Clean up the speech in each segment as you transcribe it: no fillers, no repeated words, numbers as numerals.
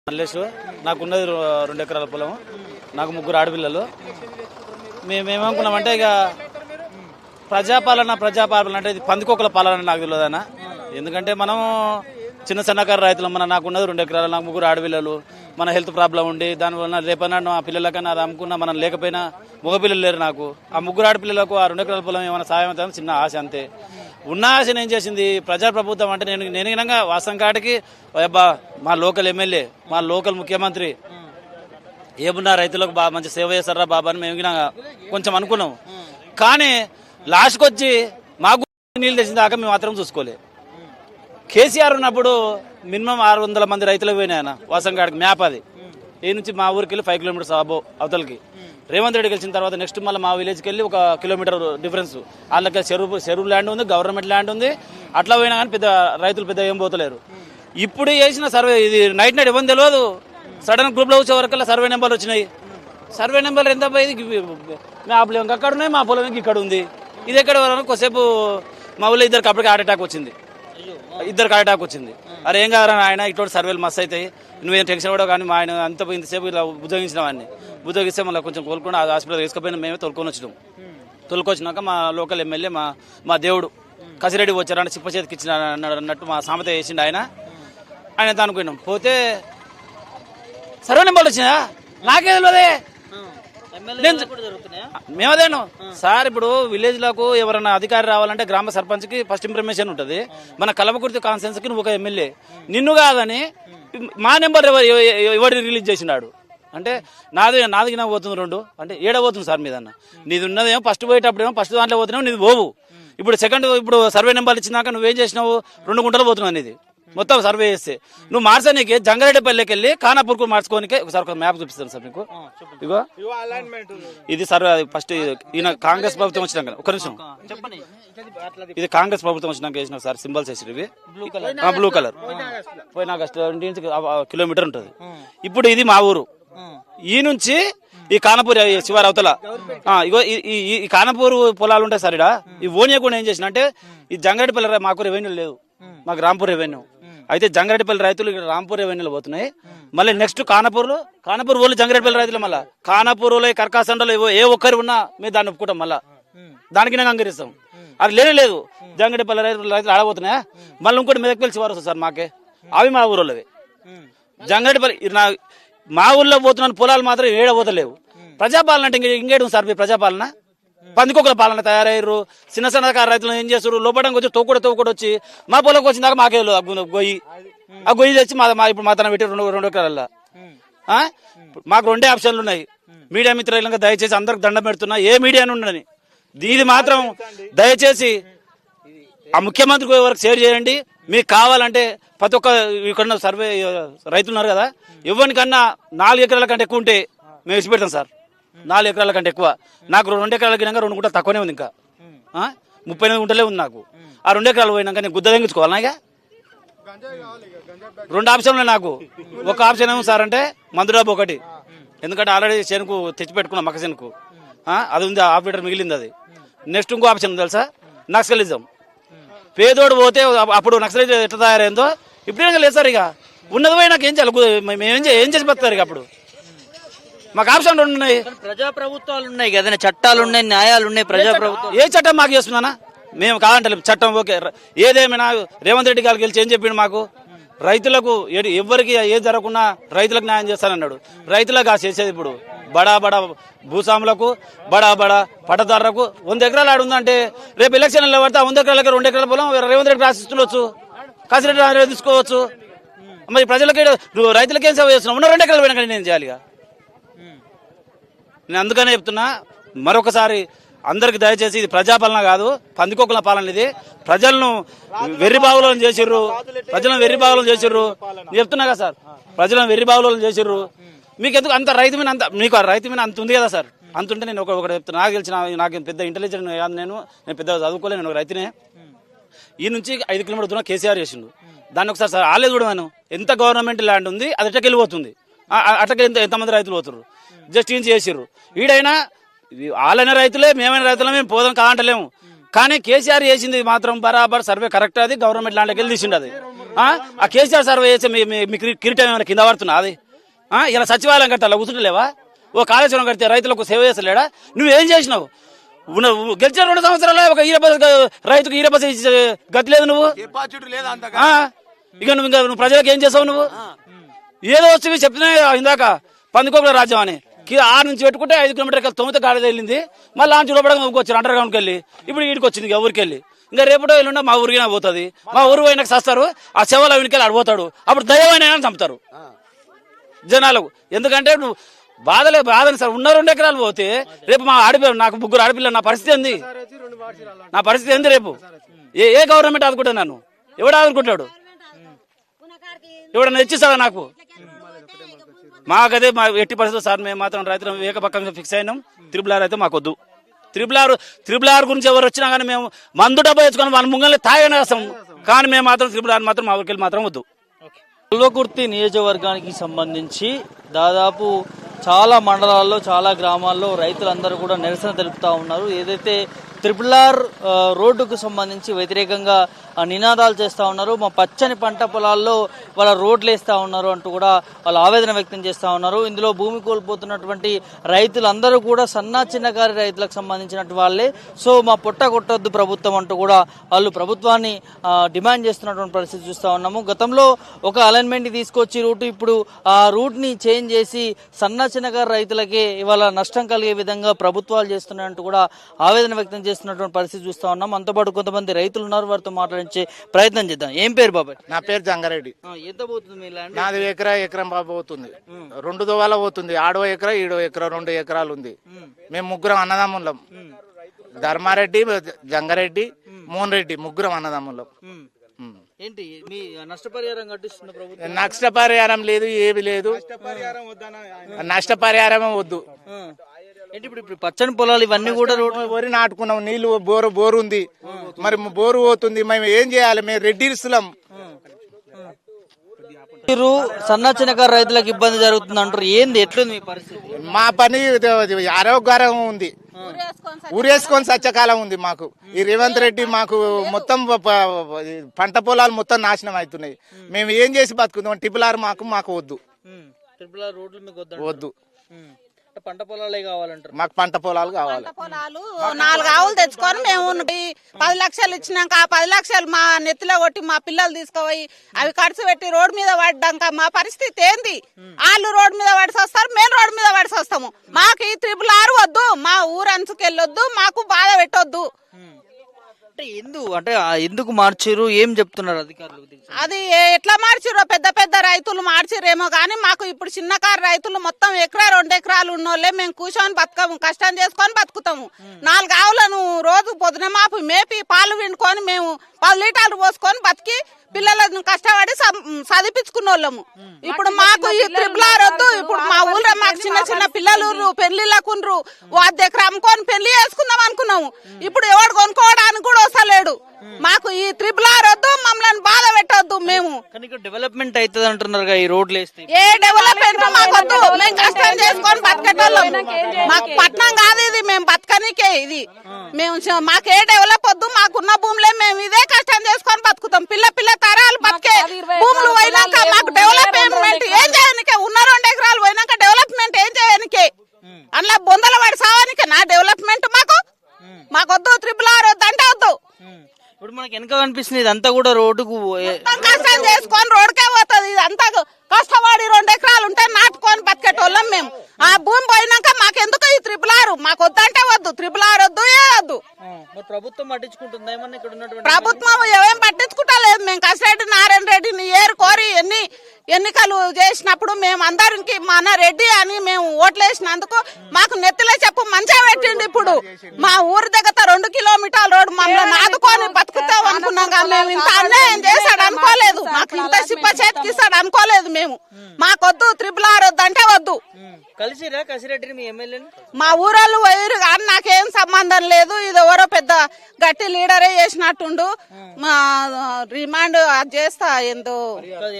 మల్లేష్ నాకున్నది 2 ఎకరాల పొలం. నాకు 3 ఆడపిల్లలు. మేమేమనుకున్నామంటే ఇక ప్రజాపాలన అంటే ఇది పందికొక్కల పాలన నాకు తెలియదన్న. ఎందుకంటే మనం చిన్న సన్నకారు రైతులు. నాకున్నది 2 ఎకరాలు, నాకు 3 ఆడపిల్లలు. మన హెల్త్ ప్రాబ్లం ఉండి దానివల్ల రేపన్నా ఆ పిల్లలకన్నా అది అమ్ముకున్నా మనం లేకపోయినా మగపిల్లలు లేరు నాకు. ఆ 3 ఆడపిల్లలకు ఆ 2 ఎకరాల పొలం ఏమైనా సాయం అవుతుందని చిన్న ఆశ అంతే. ఉన్న ఆశను ఏం చేసింది ప్రజాప్రభుత్వం అంటే నేను వినంగా వాస్తవం కాటికి అబ్బా మా లోకల్ ఎమ్మెల్యే, మా లోకల్ ముఖ్యమంత్రి ఏమున్నా రైతులకు బాగా మంచి సేవ చేస్తారా బాబా అని మేము కొంచెం అనుకున్నాం. కానీ లాస్ట్కి వచ్చి మాకు నీళ్ళు తెచ్చిన దాకా మేము మాత్రం చూసుకోలే. కేసీఆర్ ఉన్నప్పుడు మినిమం 600 మంది రైతులకు పోయినాయన వాసంగాడికి మ్యాప్. అది ఈ నుంచి మా ఊరికి వెళ్ళి 5 కిలోమీటర్స్ అవతలకి. రేవంత్ రెడ్డి గెలిచిన తర్వాత నెక్స్ట్ మళ్ళీ మా విలేజ్కి వెళ్ళి 1 కిలోమీటర్ డిఫరెన్స్. వాళ్ళకి చెరువు ల్యాండ్ ఉంది, గవర్నమెంట్ ల్యాండ్ ఉంది. అట్లా పోయినా కానీ పెద్ద రైతులు పెద్ద ఏం పోతలేరు. ఇప్పుడు చేసిన సర్వే ఇది నైట్ ఎవరు తెలియదు. సడన్ గ్రూప్లో వచ్చే వరకల్లా సర్వే నెంబర్లు వచ్చినాయి. సర్వే నెంబర్లు ఎంత పోయింది? మా పొలం అక్కడ ఉన్నాయి, మా పొలం ఇక్కడ ఉంది. ఇది ఎక్కడ వరకు కొద్దిసేపు మా ఊళ్ళో ఇద్దరికి అప్పటికి హార్ట్ అటాక్ వచ్చింది. అరే ఏం కాదు ఆయన ఇటువంటి సర్వేలు మస్తు అవుతాయి, నువ్వేం టెన్షన్ కూడా. కానీ మా ఆయన అంత ఇంతసేపు ఇలా ఉద్యోగించిన వాడిని ఉద్యోగిస్తే మళ్ళీ కొంచెం కోలుకుండా హాస్పిటల్ తీసుకుపోయినా మేమే తొలుకొచ్చినాక మా లోకల్ ఎమ్మెల్యే మా దేవుడు కసిరెడ్డి వచ్చారని చిప్ప చేతికి ఇచ్చిన అన్నట్టు మా సామెత వేసిండు ఆయన అనుకున్నాం. పోతే సర్వే నెంబర్లు వచ్చినాయా నాకే తెలియదే. మేమదేను సార్. ఇప్పుడు విలేజ్ లకు ఎవరైనా అధికారి రావాలంటే గ్రామ సర్పంచ్ కి ఫస్ట్ ఇన్ఫర్మేషన్ ఉంటుంది. మన కలవకుర్తి కాన్ఫరెన్స్ కి నువ్వు ఒక ఎమ్మెల్యే, నిన్ను కాదని మా నెంబర్ ఎవరు రిలీజ్ చేసినాడు అంటే నాది నాకు పోతుంది 2 అంటే ఏడబోతుంది సార్ మీదన్న. నీది ఉన్నదేమో ఫస్ట్ పోయేటప్పుడేమో ఫస్ట్ దాంట్లో పోతున్నావు, నీది పోవు. ఇప్పుడు ఇప్పుడు సర్వే నెంబర్లు ఇచ్చినాక నువ్వేం చేసినావు? 2 గుంటలు పోతున్నావు అనేది మొత్తం సర్వే చేస్తే. నువ్వు మార్చడానికి జంగారెడ్డిపల్లికి వెళ్ళి ఖానాపూర్కు మార్చుకోనికి ఒకసారి ఒక మ్యాప్ చూపిస్తాను సార్ మీకు. ఇగో ఇది సర్వే. ఫస్ట్ ఈయన కాంగ్రెస్ ప్రభుత్వం వచ్చినాక ఒక నిమిషం, ఇది కాంగ్రెస్ ప్రభుత్వం వచ్చినాక వేసినాం సార్. సింబల్స్ వేసి ఇవి బ్లూ కలర్. పోయిన ఆగస్టు 20 కిలోమీటర్ ఉంటుంది. ఇప్పుడు ఇది మా ఊరు. ఈ నుంచి ఈ కానపూర్ శివారు అవతల ఇగో ఈ కానపూర్ పొలాలు ఉంటాయి సార్. ఈ ఓనియకుండా ఏం చేసిన అంటే ఈ జంగారెడ్డిపల్లి మాకు రెవెన్యూ లేదు, మాకు రాంపూర్ రెవెన్యూ. అయితే జంగారెడ్డిపల్లి రైతులు ఇక్కడ రాంపూర్ రెవెన్యూలో పోతున్నాయి. మళ్ళీ నెక్స్ట్ కానపూర్ వాళ్ళు జంగారెడ్డిపల్లి రైతులు. మళ్ళీ కానపూర్లో కర్కాసండలో ఏ ఒక్కరు ఉన్నా మేము దాన్ని ఒప్పుకుంటాం. మళ్ళీ దానికి నేను అంగీకరిస్తాం. అది లేదు జంగారెడ్డిపల్లి రైతులు ఆడబోతున్నాయా. మళ్ళీ ఇంకోటి మెదక్పల్లి శివారు వస్తుంది సార్ మాకే. అవి మా ఊరోళ్ళవి. జంగారెడ్డిపల్లి మా ఊళ్ళో పోతున్నాను పొలాలు మాత్రం ఏడబోతలేవు. ప్రజాపాలన అంటే ఇంకేడు సార్ ప్రజాపాలన. పందికొక్కల పాలన తయారయ్యారు. చిన్న సన్నకారు రైతులు ఏం చేస్తారు? లోపడానికి వచ్చి తోకూడ వచ్చి మా పొలంకి వచ్చిన దాకా మాకే గొయ్యి తెచ్చి ఇప్పుడు మా తన పెట్టి 2 ఎకరాల. మాకు 2 ఆప్షన్లు ఉన్నాయి. మీడియా మిత్రులంగా దయచేసి అందరికి దండం పెడుతున్నా, ఏ మీడియా ఉండని ఇది మాత్రం దయచేసి ఆ ముఖ్యమంత్రికి వరకు షేర్ చేయండి. మీకు కావాలంటే ప్రతి ఒక్క ఇక్కడ సర్వే రైతులు ఉన్నారు కదా, ఎవరికన్నా 4 ఎకరాల కంటే ఎక్కువ ఉంటే మేము ఇచ్చి పెడతాం సార్. 4 ఎకరాల కంటే ఎక్కువ. నాకు 2 ఎకరాలకి 2 గుంటలు తక్కువనే ఉంది. ఇంకా 38 గుంటలే ఉంది నాకు. ఆ 2 ఎకరాలు పోయినాక నేను గుద్ద తెంగించుకోవాలన్నా. ఇక 2 ఆప్షన్లు నాకు. ఒక ఆప్షన్ ఏమో సార్ అంటే మందు డబ్బు ఒకటి. ఎందుకంటే ఆల్రెడీ చేనుకు తెచ్చిపెట్టుకున్నా మక్క చేనుకు. అది ఉంది, ½ లీటర్ మిగిలింది అది. నెక్స్ట్ ఇంకో ఆప్షన్ తెలుసా? నక్సలిజం. పేదోడు పోతే అప్పుడు నక్సలిజం ఎట్లా తయారైందో ఇప్పుడేం లేదు సార్. ఇక ఉన్నది పోయి నాకు ఏం చేయాలి? ఏం చేసి పెడతారు? ఇక అప్పుడు మాకు ఆప్షన్ 2 ఉన్నాయి. ప్రజాప్రభుత్వాలు ఉన్నాయి కదా, చట్టాలు ఉన్నాయి, న్యాయాలు ఉన్నాయి. ప్రజాప్రభుత్వం ఏ చట్టం మాకు చేస్తున్నానా? మేము కాదంటే చట్టం ఓకే. ఏదేమైనా రేవంత్ రెడ్డి గారికి గెలిచి ఏం చెప్పిండు మాకు? రైతులకు ఎవరికి ఏది జరగకుండా రైతులకు న్యాయం చేస్తానన్నాడు. రైతులకు చేసేది ఇప్పుడు బడా భూస్వాములకు, బడా పట్టదారులకు 100 ఎకరాలు ఆడుందంటే రేపు ఎలక్షన్లో పడితే 100 ఎకరాలకి 2 ఎకరాల పొలం రేవంత్ రెడ్డి రాసిస్తుండొచ్చు, కాసిరెడ్డి తీసుకోవచ్చు. మరి ప్రజలకి రైతులకి ఏం సేవ చేస్తున్నాం? ఉన్న 2 ఎకరాలు పోయినా నేను చేయాలి. నేను అందుకనే చెప్తున్నా మరొకసారి అందరికి దయచేసి ఇది ప్రజాపాలన కాదు, పందికొక్కల పాలన. ఇది ప్రజలను వెర్రిబావులను చేసిర్రు. నేను చెప్తున్నా కదా సార్, ప్రజలను వెర్రిబావులను చేసిర్రు. మీకు ఎందుకు అంత రైతు మీద మీకు రైతు మీద అంత ఉంది కదా సార్. అంత ఉంటే నేను ఒకటి చెప్తున్నా. నాకు తెలిసిన నాకు పెద్ద ఇంటెలిజెంట్ కాదు, నేను పెద్ద చదువుకోలేదు, నేను ఒక రైతునే. ఈ నుంచి 5 కిలోమీటర్ దూరం కేసీఆర్ చేసిండు. దాన్ని ఒకసారి సార్ ఆలే చూడమను. ఎంత గవర్నమెంట్ ల్యాండ్ ఉంది, అది ఎట్లకి వెళ్ళిపోతుంది, అట్లకి ఎంతమంది రైతులు పోతున్నారు. జస్ట్ ఏం చేసిర్రు. ఈడైనా వాళ్ళైన రైతులే, మేమైనా రైతులే, మేము పోదాం కాదంటలేము. కానీ కేసీఆర్ చేసింది మాత్రం బరాబర్ సర్వే కరెక్ట్. అది గవర్నమెంట్ ల్యాండ్కి వెళ్ళి తీసిండు. అది ఆ కేసీఆర్ సర్వే చేసి మీ కిరీటం ఏమైనా కింద పడుతున్నా అది ఇలా సచివాలయం కడితే అలా కూర్చుంటలేవా? ఓ కాళేశ్వరం కడితే రైతులకు సేవ చేస్తలేడా? నువ్వేం చేసినావు? గెలిచిన 2 సంవత్సరాలు ఒక రైతుకు ఈరబస్ గతి లేదు నువ్వు. ఇక నువ్వు ప్రజలకు ఏం చేసావు నువ్వు? ఏదో వచ్చి చెప్తున్నా ఇందాక పందికోకుల రాజ్యం అని 6 నుంచి పెట్టుకుంటే 5 కిలోమీటర్కి 9 గాడి వెళ్ళింది. మళ్ళీ లాంచ్ లోపల వచ్చారు అండర్ గ్రౌండ్కి వెళ్ళి ఇప్పుడు వీడికి వచ్చింది ఊరికి వెళ్ళి. ఇంకా రేపటో ఎల్లుండా మా ఊరికైనా పోతుంది. మా ఊరు పోయినాక చేస్తారు. ఆ శవాల వెనుకెళ్ళి ఆడిపోతాడు. అప్పుడు దయ్యమైన చంపుతారు జనాలకు. ఎందుకంటే నువ్వు బాధని సార్ ఉన్న 2 ఎకరాలు పోతే రేపు మా నాకు 3 ఆడపిల్ల నా పరిస్థితి ఏంది? నా పరిస్థితి ఏంది రేపు? ఏ గవర్నమెంట్ ఆదుకుంటాడు నన్ను? ఎవడు ఆదుకుంటాడు? ఎవడన్నా తెచ్చిస్తాడా నాకు? మాకదే మా ఎట్టి పరిస్థితి సార్. మేము మాత్రం రైతులు ఏకపక్షంగా ఫిక్స్ అయినాం. త్రిబుల్ అయితే మాకొద్దు. త్రిబుల్ ఆర్ గురించి ఎవరు వచ్చినా కానీ మేము మందు డబ్బా వేసుకొని మన ముంగల్ని తాగనే వస్తాం. కానీ మేము మాత్రం త్రిబుల్ ఆర్ మాత్రం మా ఊరికి మాత్రం వద్దు. కల్వకుర్తి నియోజకవర్గానికి సంబంధించి దాదాపు చాలా మండలాల్లో చాలా గ్రామాల్లో రైతులందరూ కూడా నిరసన తెలుపుతా ఉన్నారు. ఏదైతే త్రిపుల్ రోడ్డుకు సంబంధించి వ్యతిరేకంగా నినాదాలు చేస్తూ ఉన్నారు. మా పచ్చని పంట పొలాల్లో వాళ్ళ రోడ్లు వేస్తూ ఉన్నారు అంటూ కూడా వాళ్ళు ఆవేదన వ్యక్తం చేస్తూ ఉన్నారు. ఇందులో భూమి కోల్పోతున్నటువంటి రైతులందరూ కూడా సన్నా చిన్నకారి రైతులకు సంబంధించినటువంటి వాళ్ళే. సో మా పొట్ట కొట్టొద్దు ప్రభుత్వం అంటూ కూడా వాళ్ళు ప్రభుత్వాన్ని డిమాండ్ చేస్తున్నటువంటి పరిస్థితి చూస్తూ ఉన్నాము. గతంలో ఒక అలైన్మెంట్ తీసుకొచ్చి రూట్ ఇప్పుడు ఆ రూట్ని చేంజ్ చేసి సన్నా చిన్నకారి రైతులకే ఇవాళ నష్టం కలిగే విధంగా ప్రభుత్వాలు చేస్తున్నాయంటూ కూడా ఆవేదన వ్యక్తం చేస్తున్నటువంటి పరిస్థితి చూస్తూ ఉన్నాం. అంతపాటు కొంతమంది రైతులు ఉన్నారు, వారితో మాట్లాడించే ప్రయత్నం చేద్దాం. ఏం పేరు బాబాయ్? నా పేరు జంగారెడ్డి. ఎంత పోతుంది మీ ల్యాండ్? నాది ఎకరం పోతుంది. 2 దోవాల పోతుంది. 6వ ఎకరా 7వ ఎకరా 2 ఎకరాలు ఉంది. మేము 3 అన్నదమ్ములం. ధర్మారెడ్డి, జంగారెడ్డి, మోహన్ రెడ్డి 3 అన్నదమ్ములం. ఏంటి మీ నష్టపరిహారం కట్టిస్తున్న ప్రభుత్వం? నష్టపరిహారం లేదు, ఏమి లేదు. నష్టపరిహారం వద్దు. ఇప్పుడు పచ్చని పొలాలు ఇవన్నీ కూడా వరి నాటుకున్నాం. నీళ్లు బోరు ఉంది. మరి బోరు పోతుంది. మేము ఏం చేయాలి? మేము రెడ్డిస్తులం. మీరు సన్న చిన్నకారు రైతులకు ఇబ్బంది జరుగుతుంది అంటారు. ఏంది ఎట్లుంది మీ పరిస్థితి? మా పని ఆరోగ్యం ఉంది. ఊరేసుకొని సత్యకాలం ఉంది మాకు. ఈ రేవంత్ రెడ్డి మాకు మొత్తం పంట పొలాలు మొత్తం నాశనం అవుతున్నాయి. మేము ఏం చేసి బతుకుందాం? టిపులార్ మాకు వద్దు. వద్దు. పంట పొలాలే కావాలంటారు. మాకు పంట పొలాలు కావాలి. 4 ఆవులు తెచ్చుకొని మేము 10 లక్షలు ఇచ్చినాక ఆ 10 లక్షలు మా నెత్తిలో కొట్టి మా పిల్లలు తీసుకుపోయి అవి ఖర్చు పెట్టి రోడ్డు మీద పడ్డాక మా పరిస్థితి ఏంది? వాళ్ళు రోడ్డు మీద పడిసి వస్తారు, మేము రోడ్డు మీద పడిసి వస్తాము. మాకు ఈ త్రిపుల్ ఆర్ వద్దు. మా ఊరంచుకెళ్ళొద్దు. మాకు బాధ పెట్టొద్దు. ఎందుకు మార్చారు? ఏం చెప్తున్నారు అధికారులు? అది ఎట్లా మార్చిరో పెద్ద రైతులు మార్చిరేమో గానీ మాకు ఇప్పుడు చిన్నకారు రైతులు మొత్తం 1-2 ఎకరాలు ఉన్నోళ్ళే మేము కూర్చొని బతకము, కష్టం చేసుకొని బతుకుతాము. 4 ఆవులను రోజు పొద్దున మాపు మేపి పాలు విండుకొని మేము 10 లీటర్లు పోసుకొని బతికి పిల్లలను కష్టపడి చదివించుకున్న వాళ్ళము. ఇప్పుడు మాకు ఈ త్రిపుల్ ఆర్ వద్దు. ఇప్పుడు మా ఊళ్ళో మాకు చిన్న పిల్లలు పెళ్లిళ్ళకుండ్రు. 1 ఎకరం అమ్ముకొని పెళ్లి చేసుకుందాం అనుకున్నాము. ఇప్పుడు ఎవడు కొనుక్కోవడానికి కూడా వస్తలేడు. మాకు ఈ త్రిపుల్ ఆర్ వద్దు. మమ్మల్ని బాధ పెట్టొద్దు. మేము డెవలప్మెంట్ అవుతుంది అంటున్నారు. ఈ రోడ్లు వేస్తే ఏ డెవలప్మెంట్ మాకు వద్దు. మేము కష్టం చేసుకొని బతకటోళ్ళం. మాకు పట్నం కాదు ఇది. మేము బతకనికే ఇది. మేము మాకు ఏ డెవలప్ వద్దు. మాకున్న భూములే మేము ఇదే కష్టం చేసుకొని బతుకుతాం. పిల్ల తరాలు బతికే భూములు పోయినాక మాకు డెవలప్మెంట్ ఏం చేయనికే? ఉన్న 2 ఎకరాలు పోయినాక డెవలప్మెంట్ ఏం చేయనికే? అందులో బొందల పడి సావానికే నా డెవలప్మెంట్? మాకొద్దు. త్రిపుల్ ఆర్ వద్దు అంటే వద్దు. ఇప్పుడు మనకి వెనక కనిపిస్తుంది ఇదంతా కూడా రోడ్డుకు కష్టం చేసుకొని రోడ్డుకే పోతుంది. ఇదంతా కష్టపడి 2 ఎకరాలు ఉంటే నాటుకొని బతికేటోళ్ళం మేము. ఆ భూమి పోయినాక మాకెందుకు ఈ త్రిపుల్ ఆర్? మాకు వద్దంటే వద్దు. త్రిపుల్ ఆర్ వద్దు, వద్దు. ప్రభుత్వం పట్టించుకుంటుందా? ఇక్కడ ఉన్నటువంటి ప్రభుత్వం ఏం పట్టించుకుంటా లేదు. మేము కసిరెడ్డి నారాయణ రెడ్డిని కోరి ఎన్నికలు చేసినప్పుడు మేము అందరికి మన రెడ్డి అని మేము ఓట్లేసినందుకు మాకు నెత్తిలో చెప్పు మంచిగా పెట్టిండు. ఇప్పుడు మా ఊరి దగ్గర 2 కిలోమీటర్ల రోడ్డు మమ్మల్ని ఆదుకొని బతుకుతాం అనుకున్నాం. మేము ఇంత అన్యాయం చేశాడు అనుకోలేదు. మాకు ఇంత సిప్ప చేతికి ఇస్తాడు అనుకోలేదు మేము. మాకొద్దు. త్రిపుల్ ఆర్ వద్దు అంటే వద్దు. కలిసిరా కసిరెడ్డిని మీ ఎమ్మెల్యేని? మా ఊరాళ్ళు పోయిరు కానీ నాకేం సంబంధం లేదు. ఇది ఎవరో పెద్ద గట్టి లీడరే చేసినట్టుండు. మా రిమాండ్ చేస్తా ఏందో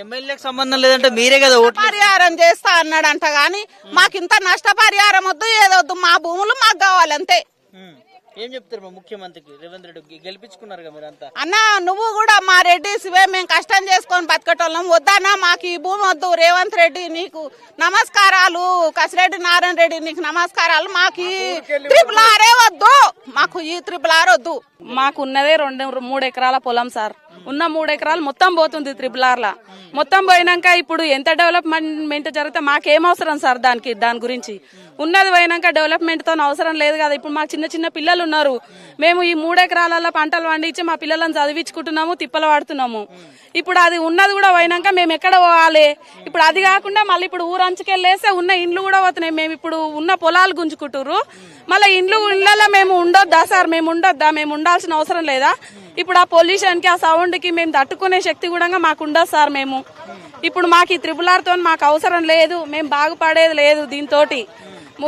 ఎమ్మెల్యేకి సంబంధం లేదంటే మీరే కదా పరిహారం చేస్తా అన్నాడంట. గాని మాకు ఇంత నష్టపరిహారం వద్దు, ఏదొద్దు. మా భూములు మాకు కావాలి అంతే. ఏం చెప్తారు ముఖ్యమంత్రికి రేవంత్ రెడ్డి గెలిపించుకున్నారు మీరంతా? అన్నా నువ్వు కూడా మా రెడ్డిసివే, మేము కష్టం చేసుకొని బతకటోళ్ళం, వద్దన్నా మాకు ఈ భూమి వద్దు. రేవంత్ రెడ్డి నీకు నమస్కారాలు, కసిరెడ్డి నారాయణ రెడ్డి నీకు నమస్కారాలు, మాకు ఈ ట్రిపుల్ ఆరే వద్దు, మాకు ఈ ట్రిపుల్ ఆర్ వద్దు. మాకు ఉన్నదే 2-3 ఎకరాల పొలం సార్. ఉన్న 3 ఎకరాలు మొత్తం పోతుంది ట్రిపుల్ ఆర్లా. మొత్తం పోయినాక ఇప్పుడు ఎంత డెవలప్మెంట్ జరిగితే మాకేం అవసరం సార్? దాని గురించి ఉన్నది పోయినాక డెవలప్మెంట్ తో అవసరం లేదు కదా. ఇప్పుడు మాకు చిన్న చిన్న పిల్లలు ఉన్నారు, మేము ఈ 3 ఎకరాలలో పంటలు పండించి మా పిల్లలను చదివించుకుంటున్నాము, తిప్పలు పడుతున్నాము. ఇప్పుడు అది ఉన్నది కూడా పోయినాక మేము ఎక్కడ పోవాలి? ఇప్పుడు అది కాకుండా మళ్ళీ ఇప్పుడు ఊరంచుకెళ్ళేస్తే ఉన్న ఇండ్లు కూడా పోతున్నాయి. మేము ఇప్పుడు ఉన్న పొలాలు గుంజుకుంటున్నారు, మళ్ళీ ఇళ్లలో మేము ఉండొద్దా సార్? మేము ఉండొద్దా? మేము ఉండాల్సిన అవసరం లేదా? ఇప్పుడు ఆ పొల్యూషన్ కి, ఆ సౌండ్ కి మేము తట్టుకునే శక్తి కూడా మాకు ఉండదు సార్. మేము ఇప్పుడు మాకు ఈ ట్రిపుల్ ఆర్ తో మాకు అవసరం లేదు, మేము బాగుపడేది లేదు దీంతో.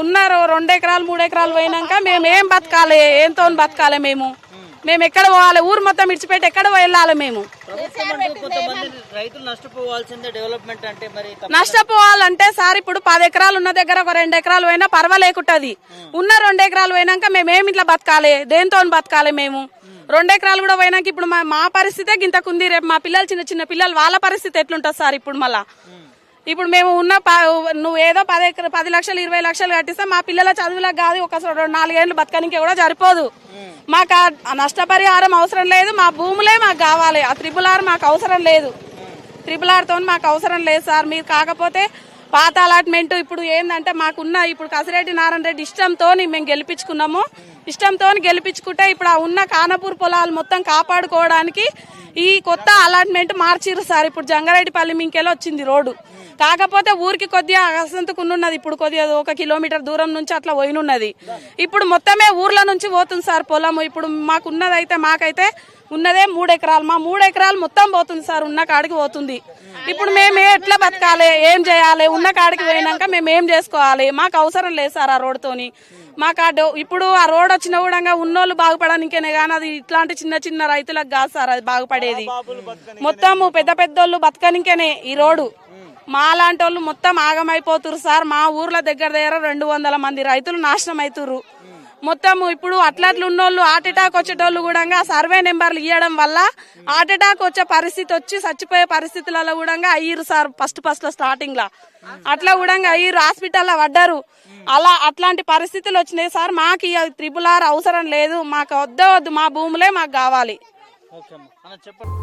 ఉన్న 2 ఎకరాలు 3 ఎకరాలు పోయినాక మేము ఏం బతకాలి? ఏంతో బతకాలి? మేము ఎక్కడ పోవాలి? ఊరు మొత్తం విడిచిపెట్టి ఎక్కడ వెళ్ళాలి? మేము కొంతమంది రైతులు నష్టపోవాల్సిందే డెవలప్మెంట్ అంటే. మరి నష్టపోవాలంటే సార్ ఇప్పుడు 10 ఎకరాలు ఉన్న దగ్గర ఒక 2 ఎకరాలు పోయినా పర్వాలేకుంటది. ఉన్న 2 ఎకరాలు పోయినాక మేమేమి ఇట్లా బతకాలి? దేంతో బతకాలి? మేము 2 ఎకరాలు కూడా పోయినాక ఇప్పుడు మా పరిస్థితే గింతకుంది. రేపు మా పిల్లలు చిన్న చిన్న పిల్లలు, వాళ్ళ పరిస్థితి ఎట్లుంటది సార్? ఇప్పుడు మళ్ళా ఇప్పుడు మేము ఉన్న నువ్వు ఏదో 10 లక్షలు 20 లక్షలు కట్టిస్తే మా పిల్లల చదువులకు కాదు, ఒక 4 ఏళ్ళు బతకనికి కూడా సరిపోదు. మాకు ఆ నష్టపరిహారం అవసరం లేదు, మా భూములే మాకు కావాలి. ఆ ట్రిపుల్ ఆర్ మాకు అవసరం లేదు, ట్రిపుల్ ఆర్ తో మాకు అవసరం లేదు సార్. మీరు కాకపోతే పాత అలాట్మెంట్ ఇప్పుడు ఏంటంటే మాకున్న ఇప్పుడు కసిరెడ్డి నారాయణ రెడ్డి ఇష్టంతో మేము గెలిపించుకున్నాము. ఇష్టంతో గెలిపించుకుంటే ఇప్పుడు ఆ ఉన్న కానపూర్ పొలాలు మొత్తం కాపాడుకోవడానికి ఈ కొత్త అలాట్మెంట్ మార్చిరు సార్. ఇప్పుడు జంగారెడ్డిపల్లి మింకెళ్ళి వచ్చింది రోడ్డు, కాకపోతే ఊరికి కొద్దిగా అసంతకున్నది. ఇప్పుడు కొద్దిగా 1 కిలోమీటర్ దూరం నుంచి అట్లా పోయినున్నది. ఇప్పుడు మొత్తమే ఊర్ల నుంచి పోతుంది సార్ పొలము. ఇప్పుడు మాకైతే ఉన్నదే 3 ఎకరాలు, మా 3 ఎకరాలు మొత్తం పోతుంది సార్, ఉన్న కాడికి పోతుంది. ఇప్పుడు మేము ఎట్లా బతకాలి? ఏం చేయాలి? ఉన్న కాడికి పోయినాక మేము ఏం చేసుకోవాలి? మాకు అవసరం లేదు సార్ ఆ రోడ్డుతోని. మాకు ఇప్పుడు ఆ రోడ్ వచ్చిన కూడా ఉన్నోళ్ళు బాగుపడడానికేనే కానీ అది ఇట్లాంటి చిన్న చిన్న రైతులకు కాదు సార్ అది బాగుపడేది. మొత్తము పెద్ద పెద్దోళ్ళు బతకనికేనే ఈ రోడ్డు. మా లాంటి వాళ్ళు మొత్తం ఆగమైపోతున్నారు సార్. మా ఊర్ల దగ్గర 200 మంది రైతులు నాశనం అవుతున్నారు మొత్తము. ఇప్పుడు అట్లట్లు ఉన్నోళ్ళు హార్ట్ అటాక్ వచ్చేటోళ్ళు కూడా సర్వే నెంబర్లు ఇవ్వడం వల్ల హార్ట్ అటాక్ వచ్చే పరిస్థితి వచ్చి చచ్చిపోయే పరిస్థితులలో కూడా అయ్యారు సార్. ఫస్ట్ లో స్టార్టింగ్ లా అట్లా కూడా అయ్యారు, హాస్పిటల్లో పడ్డారు. అట్లాంటి పరిస్థితులు వచ్చినాయి సార్. మాకు ట్రిపుల్ ఆర్ అవసరం లేదు, మాకు వద్దు, మా భూములే మాకు కావాలి. చెప్పండి.